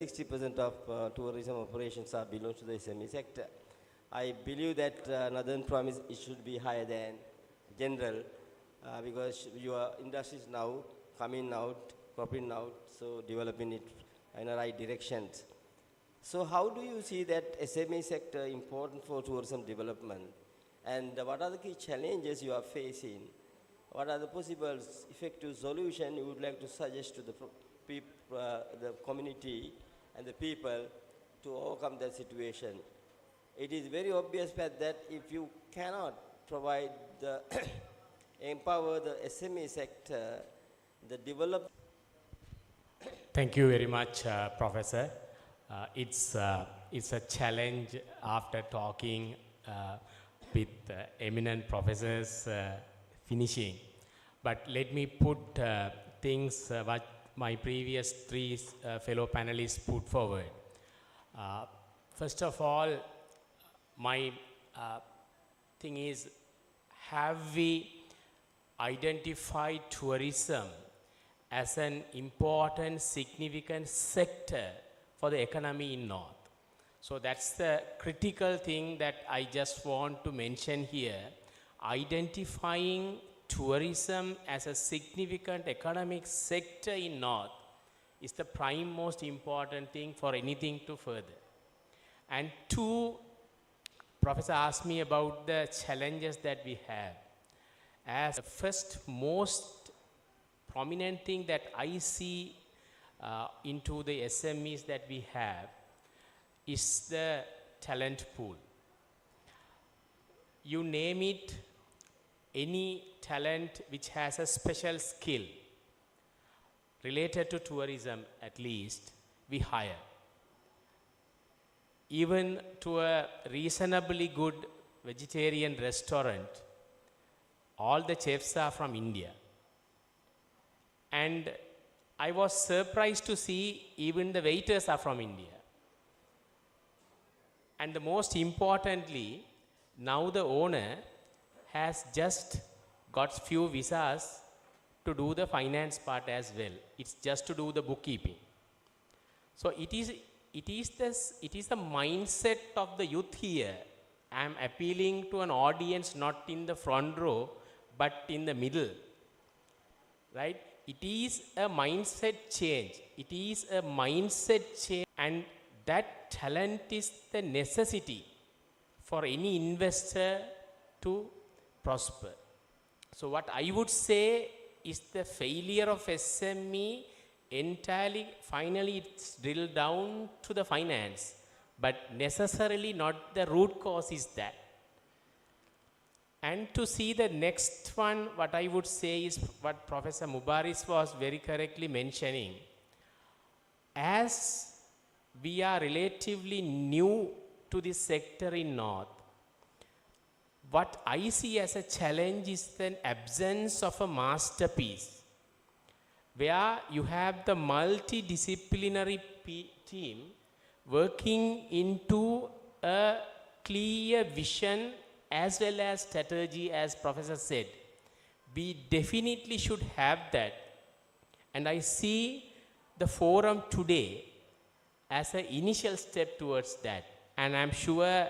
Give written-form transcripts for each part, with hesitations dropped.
60% of tourism operations are belongs to the SME sector. I believe that Northern Province it should be higher than general because your industry is now coming out, cropping out, so developing it in the right directions. So how do you see that SME sector important for tourism development? And what are the key challenges you are facing? What are the possible effective solutions you would like to suggest to the the community and the people to overcome that situation? It is very obvious that if you cannot provide the empower the SME sector, the develop. Thank you very much, Professor. It's a challenge after talking with eminent professors finishing. But let me put things what my previous three fellow panelists put forward. First of all, my thing is, have we identified tourism as an important, significant sector for the economy in North? So that's the critical thing that I just want to mention here. Identifying tourism as a significant economic sector in North is the prime most important thing for anything to further. And two, Professor asked me about the challenges that we have. As the first most prominent thing that I see into the SMEs that we have is the talent pool. You name it, any talent which has a special skill related to tourism, at least, we hire. Even to a reasonably good vegetarian restaurant, all the chefs are from India. And I was surprised to see even the waiters are from India. And the most importantly, now the owner has just got few visas to do the finance part as well. It's just to do the bookkeeping. So it is the mindset of the youth here. I am appealing to an audience not in the front row, but in the middle, right? It is a mindset change. It is a mindset change, and that talent is the necessity for any investor to prosper. So what I would say is the failure of SME entirely, finally it's drilled down to the finance, but necessarily not the root cause is that. And to see the next one, what I would say is what Professor Mubaris was very correctly mentioning. As we are relatively new to this sector in North, what I see as a challenge is the absence of a masterpiece, where you have the multidisciplinary team working into a clear vision as well as strategy, as Professor said. We definitely should have that. And I see the forum today as an initial step towards that. And I'm sure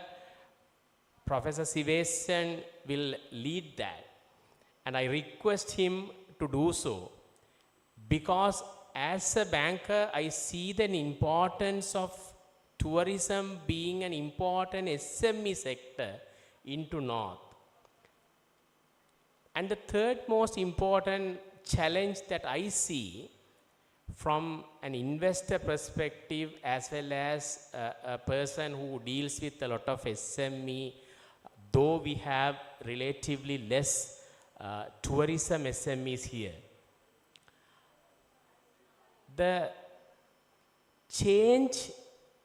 Professor Sivesan will lead that. And I request him to do so, because as a banker, I see the importance of tourism being an important SME sector into North. And the third most important challenge that I see from an investor perspective, as well as a person who deals with a lot of SME, though we have relatively less tourism SMEs here, the change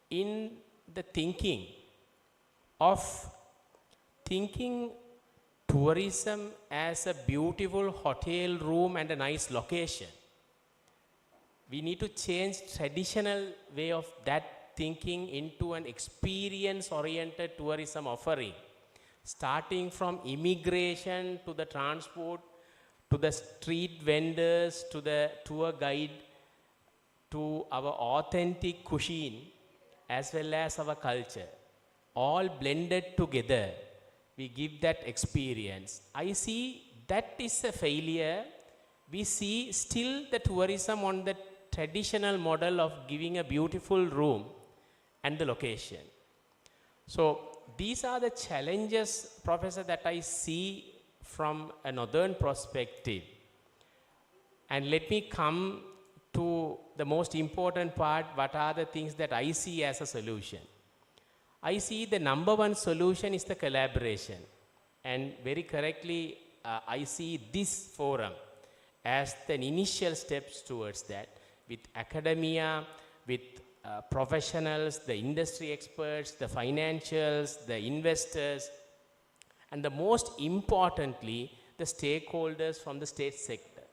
in the thinking of thinking tourism as a beautiful hotel room and a nice location. We need to change traditional way of that thinking into an experience-oriented tourism offering, starting from immigration to the transport, to the street vendors, to the tour guide, to our authentic cuisine as well as our culture, all blended together, we give that experience. I see that is a failure. We see still the tourism on the traditional model of giving a beautiful room and the location. So these are the challenges, Professor, that I see from a northern perspective. And let me come to the most important part. What are the things that I see as a solution? I see the number one solution is the collaboration. And very correctly, I see this forum as the initial steps towards that, with academia, with professionals, the industry experts, the financials, the investors, and the most importantly, the stakeholders from the state sector.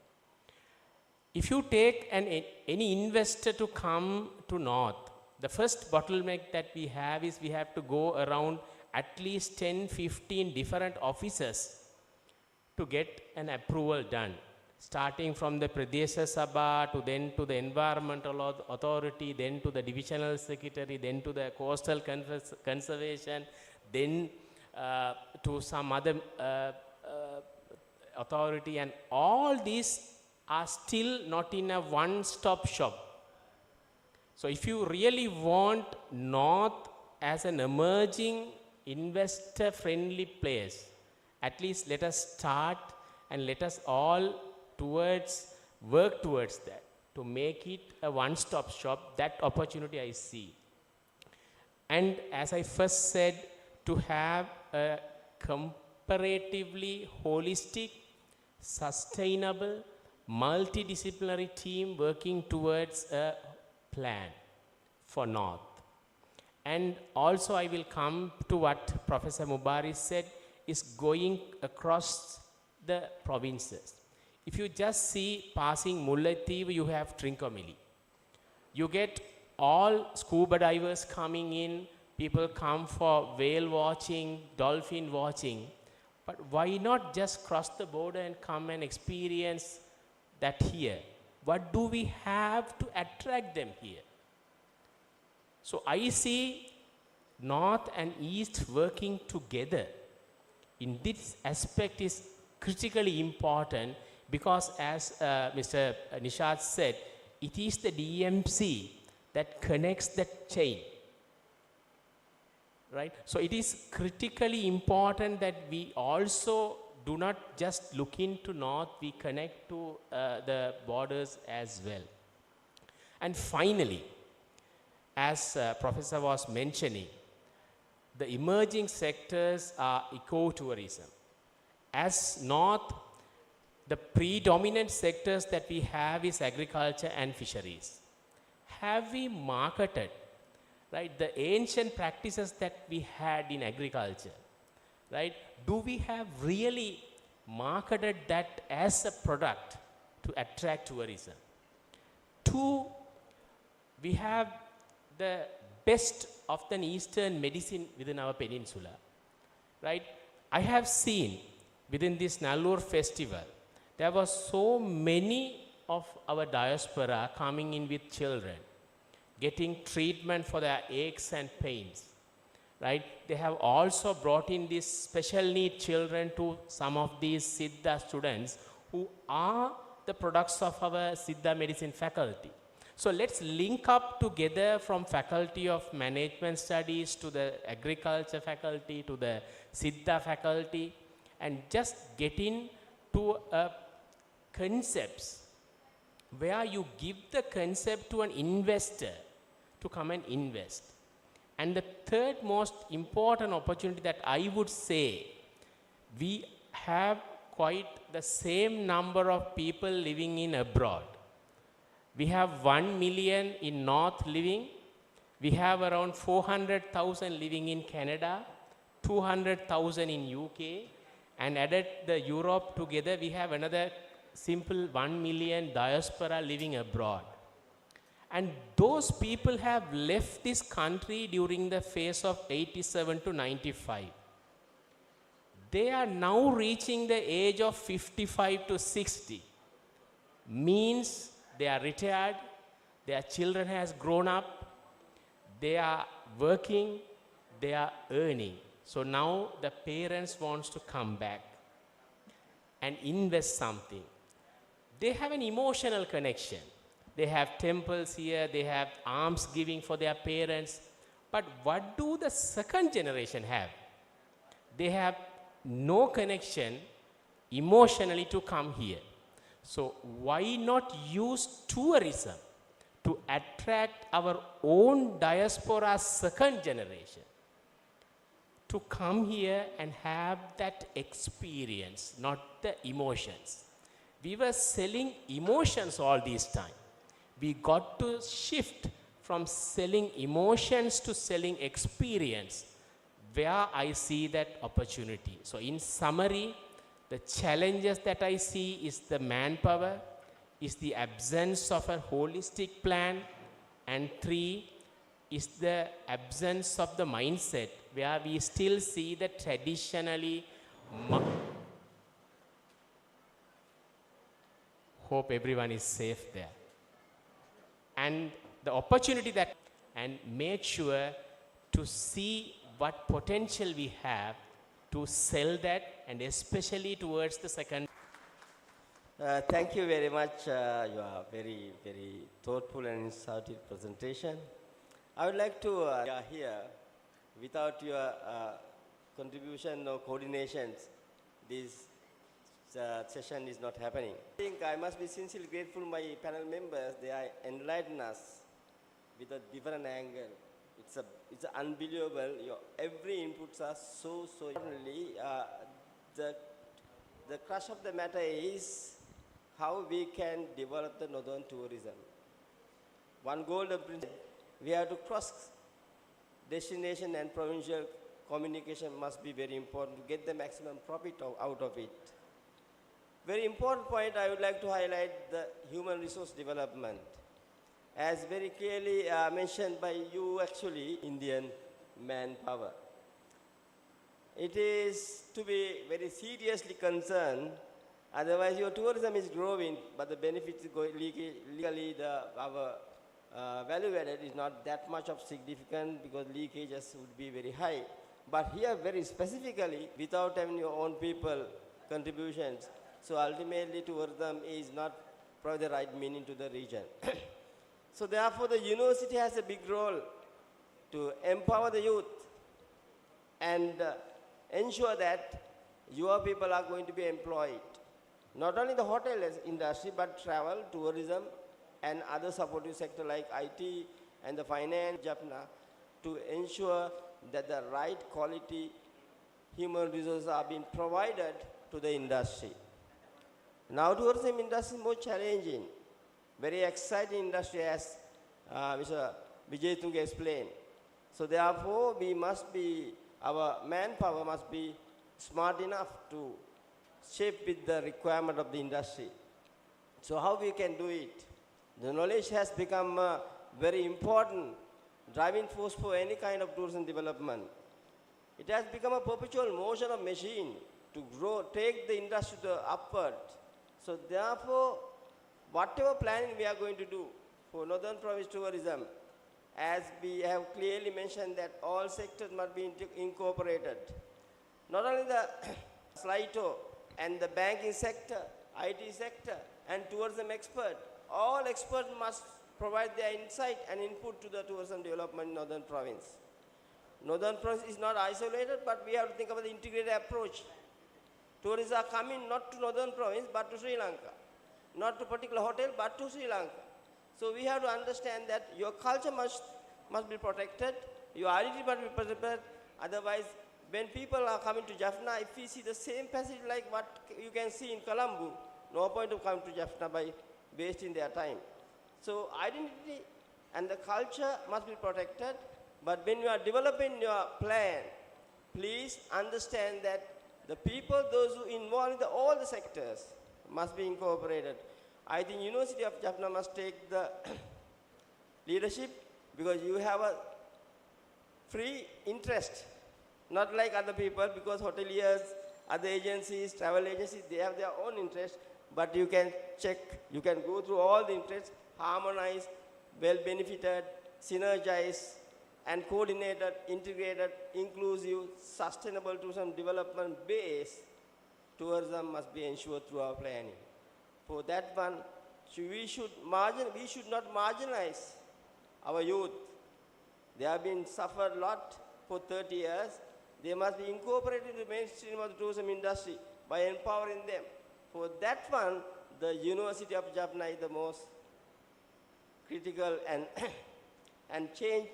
If you take any investor to come to North, the first bottleneck that we have is we have to go around at least 10, 15 different offices to get an approval done, starting from the Pradesha Sabha to then to the Environmental Authority, then to the Divisional Secretary, then to the Coastal Conservation, then to some other authority, and all these are still not in a one-stop shop. So if you really want North as an emerging investor-friendly place, at least let us start and let us all work towards that, to make it a one-stop shop. That opportunity I see. And as I first said, to have a comparatively holistic, sustainable, multidisciplinary team working towards a plan for North. And also I will come to what Professor Mubarak said, is going across the provinces. If you just see passing Mullaitivu, you have Trincomalee. You get all scuba divers coming in, people come for whale watching, dolphin watching, but why not just cross the border and come and experience that here? What do we have to attract them here? So I see North and East working together in this aspect is critically important, because as Mr. Nishad said, it is the DMC that connects that chain, right? So it is critically important that we also do not just look into North, we connect to the borders as well. And finally, as Professor was mentioning, the emerging sectors are ecotourism. As North, the predominant sectors that we have is agriculture and fisheries. Have we marketed, right, the ancient practices that we had in agriculture, right? Do we have really marketed that as a product to attract tourism? Two, we have the best of the Eastern medicine within our peninsula, right? I have seen within this Nallur festival, there were so many of our diaspora coming in with children, getting treatment for their aches and pains, right? They have also brought in these special need children to some of these Siddha students who are the products of our Siddha medicine faculty. So let's link up together from Faculty of Management Studies to the Agriculture faculty to the Siddha faculty, and just get into concepts where you give the concept to an investor to come and invest. And the third most important opportunity that I would say, we have quite the same number of people living in abroad. We have 1 million in North living. We have around 400,000 living in Canada, 200,000 in UK, and added the Europe together, we have another simple 1 million diaspora living abroad. And those people have left this country during the phase of 87 to 95. They are now reaching the age of 55 to 60. Means they are retired, their children has grown up, they are working, they are earning. So now the parents wants to come back and invest something. They have an emotional connection. They have temples here, they have alms giving for their parents. But what do the second generation have? They have no connection emotionally to come here. So why not use tourism to attract our own diaspora second generation to come here and have that experience, not the emotions. We were selling emotions all this time. We got to shift from selling emotions to selling experience, where I see that opportunity. So in summary, the challenges that I see is the manpower, is the absence of a holistic plan, and 3 is the absence of the mindset, where we still see that traditionally. Hope everyone is safe there. And the opportunity that, and make sure to see what potential we have to sell that, and especially towards the second. Thank you very much. You are very, very thoughtful and insightful presentation. I would like to we are here. Without your contribution or coordinations, this session is not happening. I think I must be sincerely grateful to my panel members. They are enlightening us with a different angle. It's unbelievable. Every inputs are so importantly. The crux of the matter is how we can develop the northern tourism. One golden principle: we have to cross destination and provincial communication must be very important to get the maximum profit out of it. Very important point I would like to highlight: the human resource development. As very clearly mentioned by you, actually, Indian manpower. It is to be very seriously concerned, otherwise your tourism is growing, but the benefits legally our value added is not that much of significant because leakages would be very high. But here very specifically, without having your own people contributions, so ultimately tourism is not probably the right meaning to the region. So therefore the university has a big role to empower the youth and ensure that your people are going to be employed. Not only the hotel industry, but travel, tourism, and other supportive sector like IT and the finance, Jaffna, to ensure that the right quality human resources are being provided to the industry. Now tourism industry is more challenging, very exciting industry as Mr. Vijay Tung explained. So therefore our manpower must be smart enough to shape with the requirement of the industry. So how we can do it? The knowledge has become a very important driving force for any kind of tourism development. It has become a perpetual motion of machine to grow, take the industry to upward. So therefore, whatever planning we are going to do for Northern Province tourism, as we have clearly mentioned that all sectors must be incorporated. Not only the SLITO and the banking sector, IT sector, and tourism expert, all experts must provide their insight and input to the tourism development in Northern Province. Northern Province is not isolated, but we have to think about the integrated approach. Tourists are coming not to Northern Province, but to Sri Lanka. Not to particular hotel, but to Sri Lanka. So we have to understand that your culture must be protected, your identity must be protected. Otherwise, when people are coming to Jaffna, if we see the same passage like what you can see in Colombo, no point of coming to Jaffna by wasting their time. So identity and the culture must be protected, but when you are developing your plan, please understand that the people, those who involved in all the sectors, must be incorporated. I think University of Jaffna must take the leadership because you have a free interest, not like other people, because hoteliers, other agencies, travel agencies, they have their own interest, but you can check, you can go through all the interests, harmonize, well benefited, synergized, and coordinated, integrated, inclusive, sustainable tourism development base tourism must be ensured through our planning. For that one, we should not marginalize our youth. They have been suffered a lot for 30 years. They must be incorporated into the mainstream of the tourism industry by empowering them. For that one, the University of Jaffna is the most critical and, and change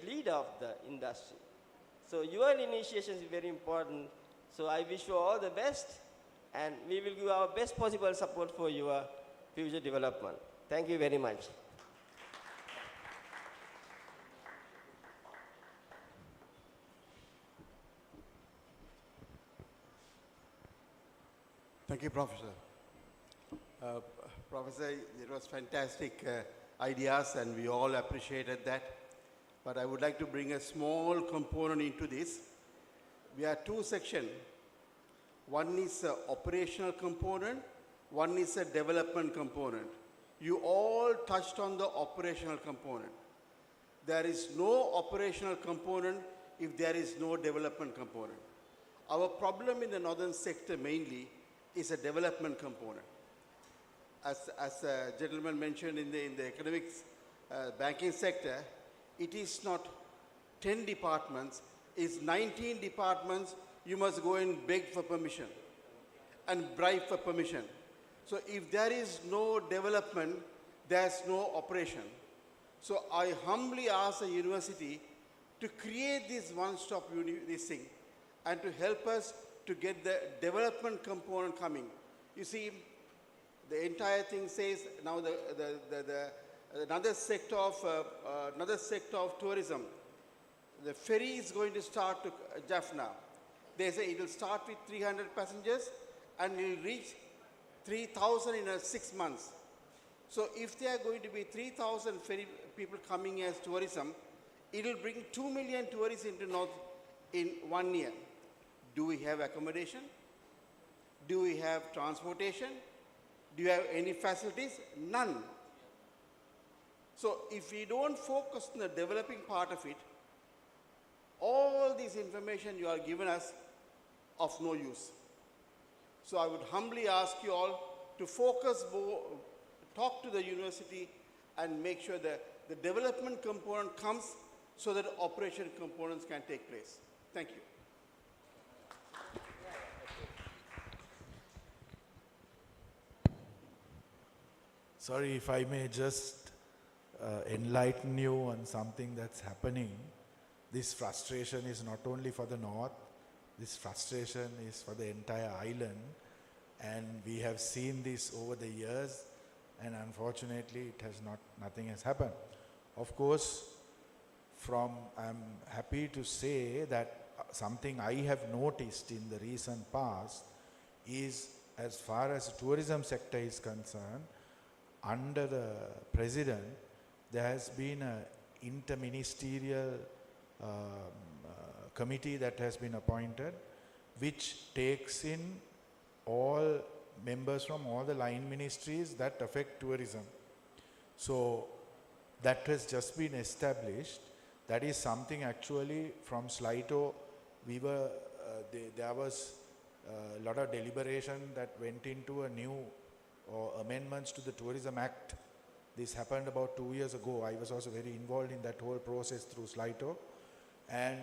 leader of the industry. So your initiation is very important. So I wish you all the best, and we will give our best possible support for your future development. Thank you very much. Thank you, Professor. Professor, it was fantastic ideas, and we all appreciated that. But I would like to bring a small component into this. We have two sections. One is an operational component, one is a development component. You all touched on the operational component. There is no operational component if there is no development component. Our problem in the northern sector mainly is a development component. As a gentleman mentioned in the economics banking sector, it is not 10 departments, it's 19 departments. You must go and beg for permission and bribe for permission. So if there is no development, there's no operation. So I humbly ask the university to create this one-stop this thing and to help us to get the development component coming. You see, the entire thing says now another sector of tourism. The ferry is going to start to Jaffna. They say it will start with 300 passengers and will reach 3,000 in 6 months. So if there are going to be 3,000 ferry people coming as tourism, it will bring 2 million tourists into North in 1 year. Do we have accommodation? Do we have transportation? Do you have any facilities? None. So if we don't focus on the developing part of it, all this information you are given us of no use. So I would humbly ask you all to focus more, talk to the university and make sure that the development component comes so that operation components can take place. Thank you. Sorry, if I may just enlighten you on something that's happening. This frustration is not only for the north, this frustration is for the entire island, and we have seen this over the years, and unfortunately nothing has happened. Of course, I'm happy to say that something I have noticed in the recent past is, as far as the tourism sector is concerned, under the president, there has been an interministerial committee that has been appointed, which takes in all members from all the line ministries that affect tourism. So that has just been established. That is something actually from Sligo, there was a lot of deliberation that went into a new amendments to the Tourism Act. This happened about 2 years ago. I was also very involved in that whole process through Sligo. And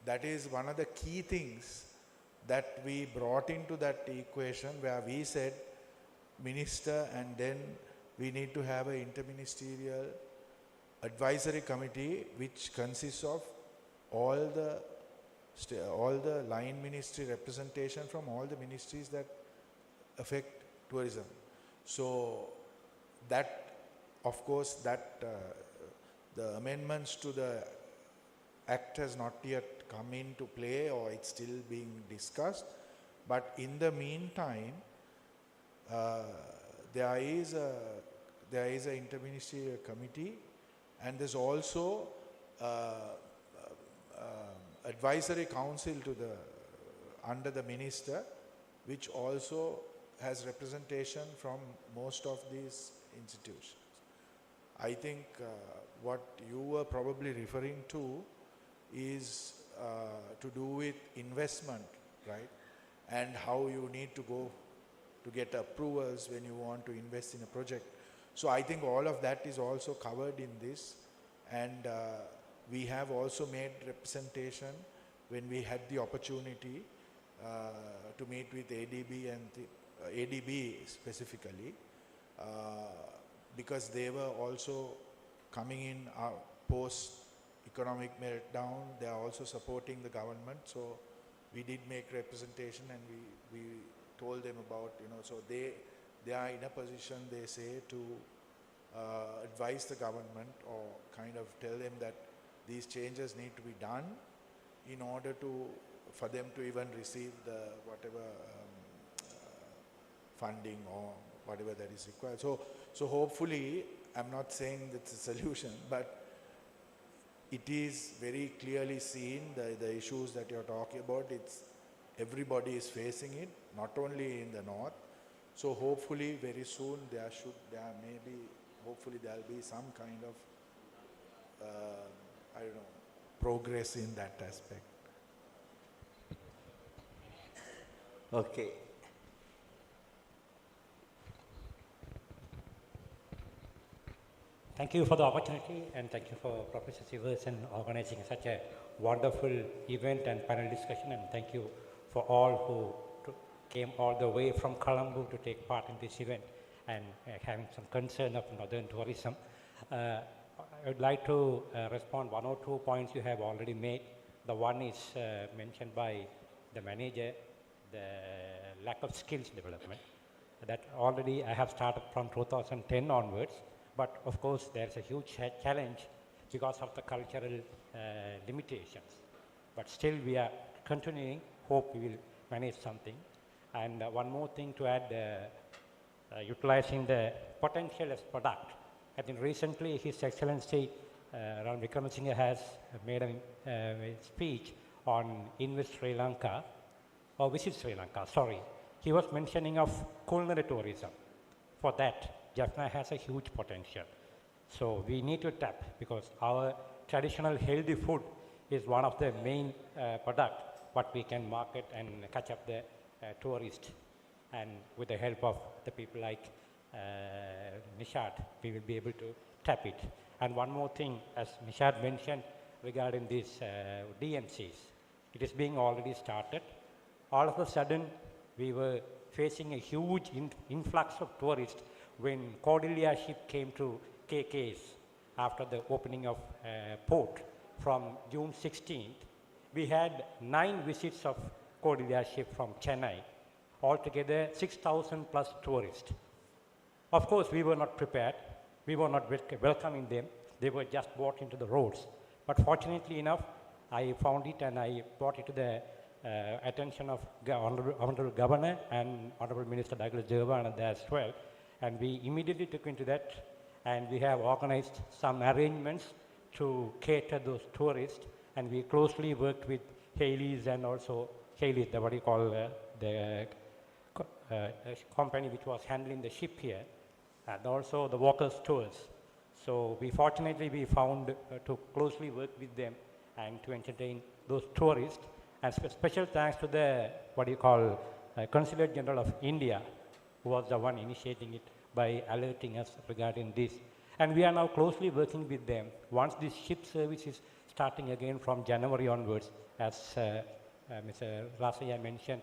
that is one of the key things that we brought into that equation, where we said, Minister, and then we need to have an interministerial advisory committee which consists of all the line ministry representation from all the ministries that affect tourism. So that, of course, the amendments to the Act has not yet come into play, or it's still being discussed. But in the meantime, there is an interministerial committee, and there's also advisory council under the minister, which also has representation from most of these institutions. I think what you were probably referring to is to do with investment, right? And how you need to go to get approvals when you want to invest in a project. So I think all of that is also covered in this, and we have also made representation when we had the opportunity to meet with ADB and ADB specifically, because they were also coming in post economic meltdown. They are also supporting the government, so we did make representation, and we told them about, so they are in a position, they say, to advise the government or kind of tell them that these changes need to be done in order for them to even receive the whatever funding or whatever that is required. So hopefully, I'm not saying that's a solution, but it is very clearly seen, the issues that you're talking about. Everybody is facing it, not only in the north. So hopefully there'll be some kind of, progress in that aspect. Okay. Thank you for the opportunity, and thank you for Professor Siversen organizing such a wonderful event and panel discussion, and thank you for all who came all the way from Colombo to take part in this event and having some concern of northern tourism. I would like to respond 1 or 2 points you have already made. The one is mentioned by the manager, the lack of skills development. That already I have started from 2010 onwards. But of course, there's a huge challenge because of the cultural limitations. But still, we are continuing. Hope we will manage something. And one more thing to add, utilizing the potential as product. I think recently, His Excellency Ranil Wickremesinghe has made a speech on Invest Sri Lanka, or Visit Sri Lanka, sorry. He was mentioning of culinary tourism. For that, Jaffna has a huge potential. So we need to tap, because our traditional healthy food is one of the main products what we can market and catch up the tourists. And with the help of the people like Nishad, we will be able to tap it. And one more thing, as Nishad mentioned regarding these DMCs, it is being already started. All of a sudden, we were facing a huge influx of tourists when Cordelia ship came to KKs after the opening of port from June 16th. We had 9 visits of Cordelia ship from Chennai, altogether 6,000 plus tourists. Of course, we were not prepared. We were not welcoming them. They were just brought into the roads. But fortunately enough, I found it and I brought it to the attention of Honorable Governor and Honorable Minister Douglas Devanand as well. And we immediately took into that, and we have organized some arrangements to cater those tourists. And we closely worked with Haley's and also Haley's, what you call the company which was handling the ship here, and also the Walker's Tours. So we found to closely work with them and to entertain those tourists. And special thanks to the, Consulate General of India, who was the one initiating it by alerting us regarding this. And we are now closely working with them. Once this ship service is starting again from January onwards, as Mr. Rasaya mentioned,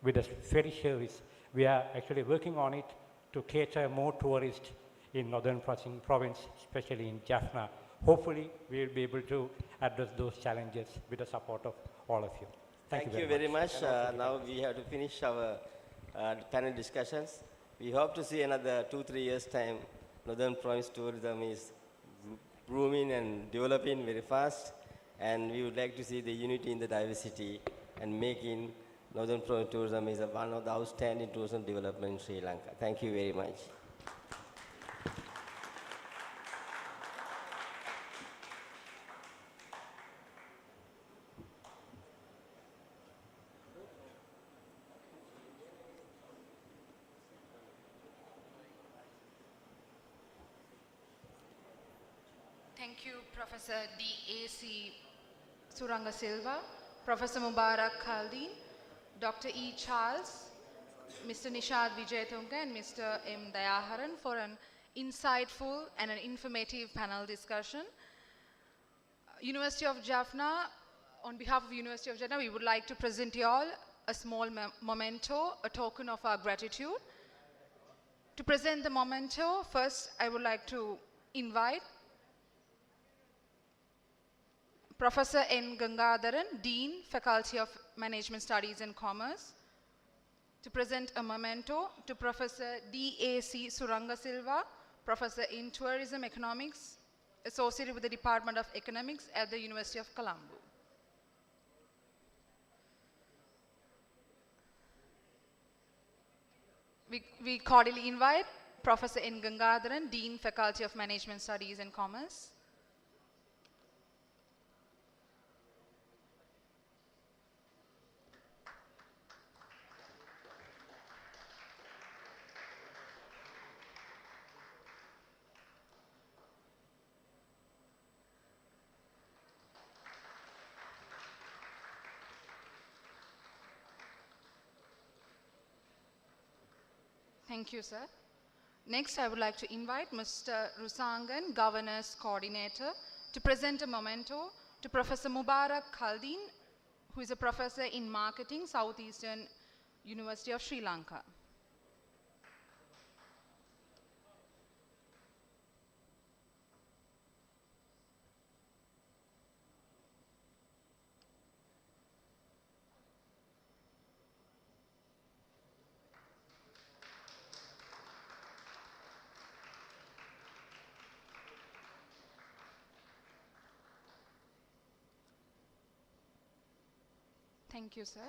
with the ferry service, we are actually working on it to cater more tourists in northern province, especially in Jaffna. Hopefully, we will be able to address those challenges with the support of all of you. Thank you very much. Now we have to finish our panel discussions. We hope to see another 2-3 years' time. Northern Province tourism is booming and developing very fast, and we would like to see the unity in the diversity and making Northern Province tourism is one of the outstanding tourism development in Sri Lanka. Thank you very much. Thank you, Professor D.A.C. Suranga Silva, Professor Mubarak Khaldeen, Dr. E. Charles, Mr. Nishad Vijayatunga, and Mr. M. Dayaharan for an insightful and an informative panel discussion. University of Jaffna, on behalf of University of Jaffna, we would like to present you all a small memento, a token of our gratitude. To present the memento, first I would like to invite Professor N. Gangadharan, Dean, Faculty of Management Studies and Commerce, to present a memento to Professor D.A.C. Suranga Silva, Professor in Tourism Economics, associated with the Department of Economics at the University of Colombo. We cordially invite Professor N. Gangadharan, Dean, Faculty of Management Studies and Commerce. Thank you, sir. Next, I would like to invite Mr. Rusangan, Governor's Coordinator, to present a memento to Professor Mubarak Khaldeen, who is a professor in marketing, Southeastern University of Sri Lanka. Thank you, sir.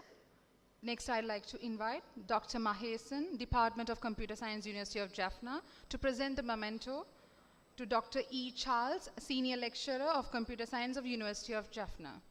Next, I'd like to invite Dr. Mahesan, Department of Computer Science, University of Jaffna, to present the memento to Dr. E. Charles, Senior Lecturer of Computer Science of University of Jaffna.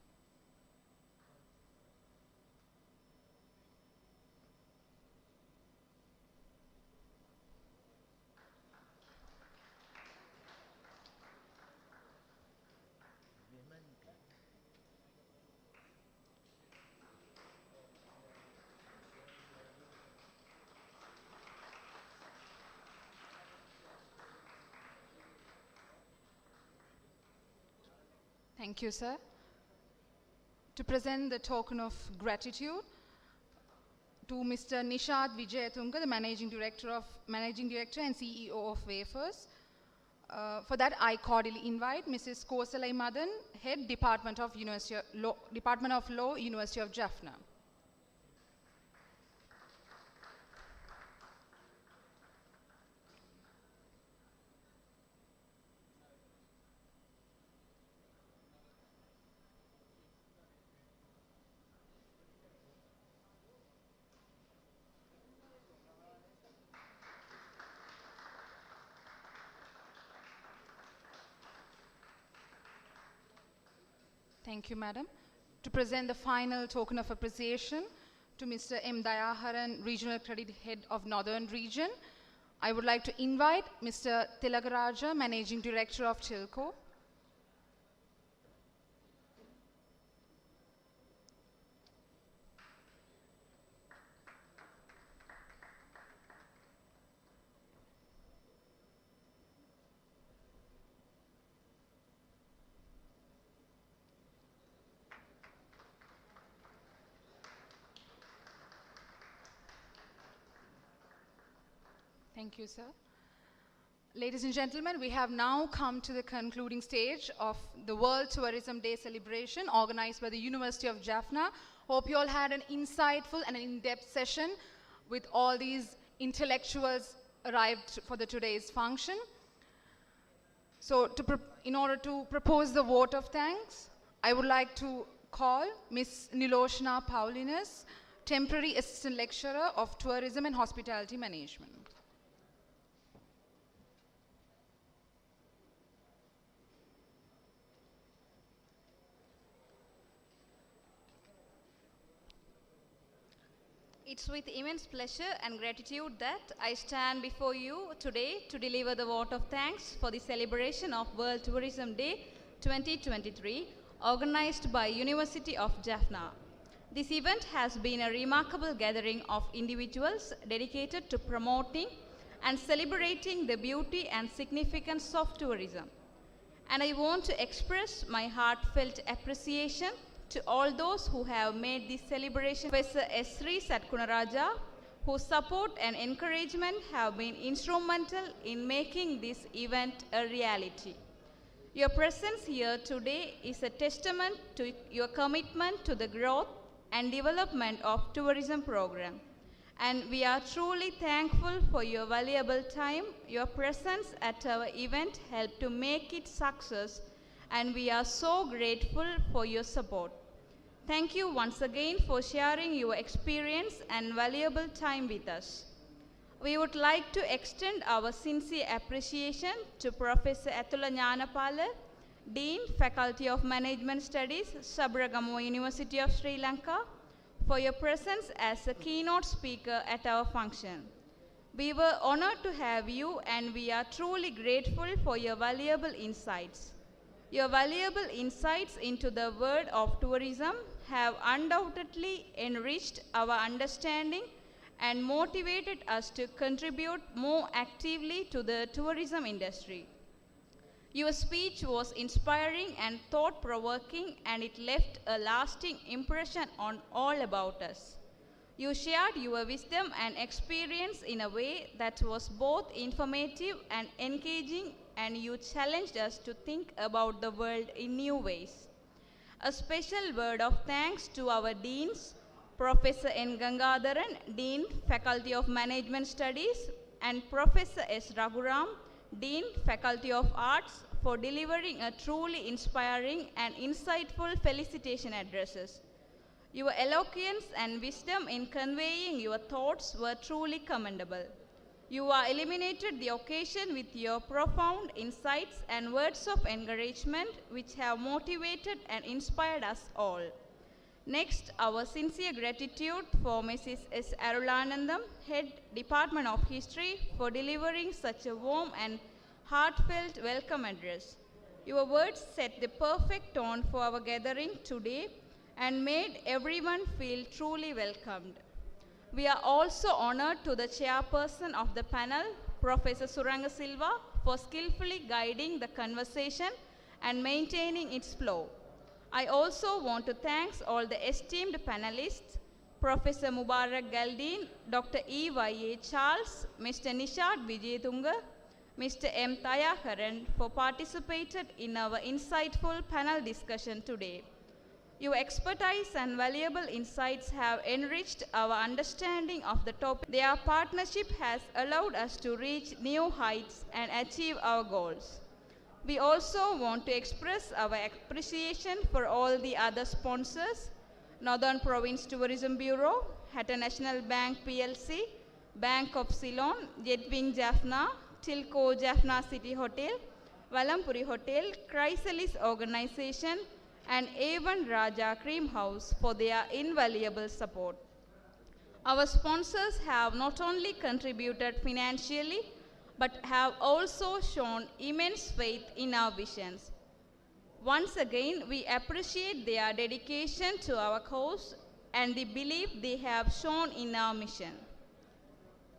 Thank you, sir. To present the token of gratitude to Mr. Nishad Vijayatunga, the Managing Director and CEO of Wafers. For that, I cordially invite Mrs. Kosalai Madan, Head Department of Law, University of Jaffna. Thank you, madam. To present the final token of appreciation to Mr. M. Dayaharan, Regional Credit Head of Northern Region, I would like to invite Mr. Tilagaraja, Managing Director of TILCO. Thank you, sir. Ladies and gentlemen, we have now come to the concluding stage of the World Tourism Day celebration organized by the University of Jaffna. Hope you all had an insightful and an in-depth session with all these intellectuals arrived for today's function. So in order to propose the vote of thanks, I would like to call Ms. Niloshna Paulinus, Temporary Assistant Lecturer of Tourism and Hospitality Management. It's with immense pleasure and gratitude that I stand before you today to deliver the vote of thanks for the celebration of World Tourism Day 2023, organized by University of Jaffna. This event has been a remarkable gathering of individuals dedicated to promoting and celebrating the beauty and significance of tourism. And I want to express my heartfelt appreciation to all those who have made this celebration. Professor Esri Satkunaraja, whose support and encouragement have been instrumental in making this event a reality. Your presence here today is a testament to your commitment to the growth and development of tourism program. And we are truly thankful for your valuable time. Your presence at our event helped to make it success, and we are so grateful for your support. Thank you once again for sharing your experience and valuable time with us. We would like to extend our sincere appreciation to Professor Athula Nyanapala, Dean, Faculty of Management Studies, Sabaragamuwa University of Sri Lanka, for your presence as a keynote speaker at our function. We were honored to have you, and we are truly grateful for your valuable insights. Your valuable insights into the world of tourism have undoubtedly enriched our understanding and motivated us to contribute more actively to the tourism industry. Your speech was inspiring and thought-provoking, and it left a lasting impression on all about us. You shared your wisdom and experience in a way that was both informative and engaging, and you challenged us to think about the world in new ways. A special word of thanks to our deans, Professor N. Gangadharan, Dean, Faculty of Management Studies, and Professor S. Raghuram, Dean, Faculty of Arts, for delivering a truly inspiring and insightful felicitation addresses. Your eloquence and wisdom in conveying your thoughts were truly commendable. You illuminated the occasion with your profound insights and words of encouragement, which have motivated and inspired us all. Next, our sincere gratitude for Mrs. S. Arulanandam, Head, Department of History, for delivering such a warm and heartfelt welcome address. Your words set the perfect tone for our gathering today and made everyone feel truly welcomed. We are also honored to the chairperson of the panel, Professor Suranga Silva, for skillfully guiding the conversation and maintaining its flow. I also want to thank all the esteemed panelists, Professor Mubarak Galdeen, Dr. E.Y.A. Charles, Mr. Nishad Vijayatunga, Mr. M. Tayakaran, for participating in our insightful panel discussion today. Your expertise and valuable insights have enriched our understanding of the topic. Their partnership has allowed us to reach new heights and achieve our goals. We also want to express our appreciation for all the other sponsors: Northern Province Tourism Bureau, Hatta National Bank PLC, Bank of Ceylon, Jetwing Jaffna, Tilco Jaffna City Hotel, Valampuri Hotel, Chrysalis Organization, and A1 Raja Cream House for their invaluable support. Our sponsors have not only contributed financially, but have also shown immense faith in our visions. Once again, we appreciate their dedication to our cause and the belief they have shown in our mission.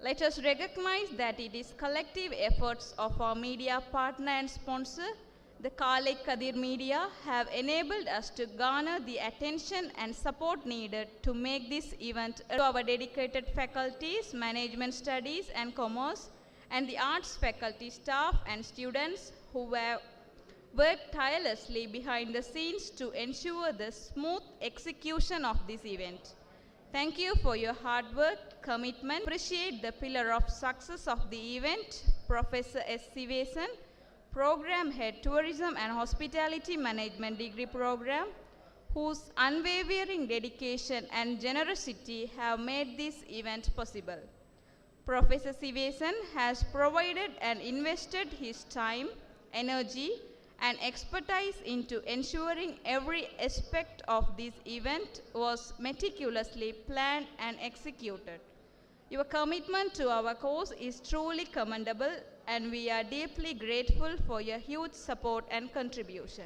Let us recognize that it is collective efforts of our media partner and sponsor, the Khaled Kadir Media, have enabled us to garner the attention and support needed to make this event. To our dedicated faculties, Management Studies and Commerce, and the Arts faculty staff and students who have worked tirelessly behind the scenes to ensure the smooth execution of this event. Thank you for your hard work, commitment. Appreciate the pillar of success of the event, Professor S. Sivesan, Program Head, Tourism and Hospitality Management Degree Program, whose unwavering dedication and generosity have made this event possible. Professor Sivesan has provided and invested his time, energy, and expertise into ensuring every aspect of this event was meticulously planned and executed. Your commitment to our cause is truly commendable, and we are deeply grateful for your huge support and contribution.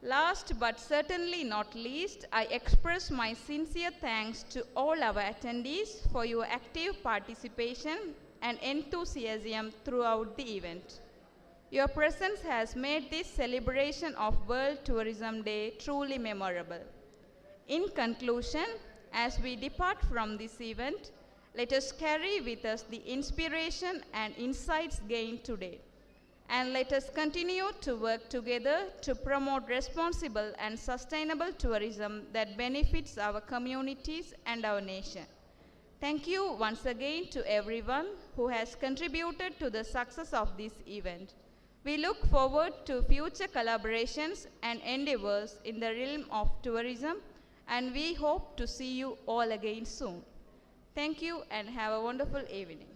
Last but certainly not least, I express my sincere thanks to all our attendees for your active participation and enthusiasm throughout the event. Your presence has made this celebration of World Tourism Day truly memorable. In conclusion, as we depart from this event, let us carry with us the inspiration and insights gained today. And let us continue to work together to promote responsible and sustainable tourism that benefits our communities and our nation. Thank you once again to everyone who has contributed to the success of this event. We look forward to future collaborations and endeavors in the realm of tourism, and we hope to see you all again soon. Thank you and have a wonderful evening.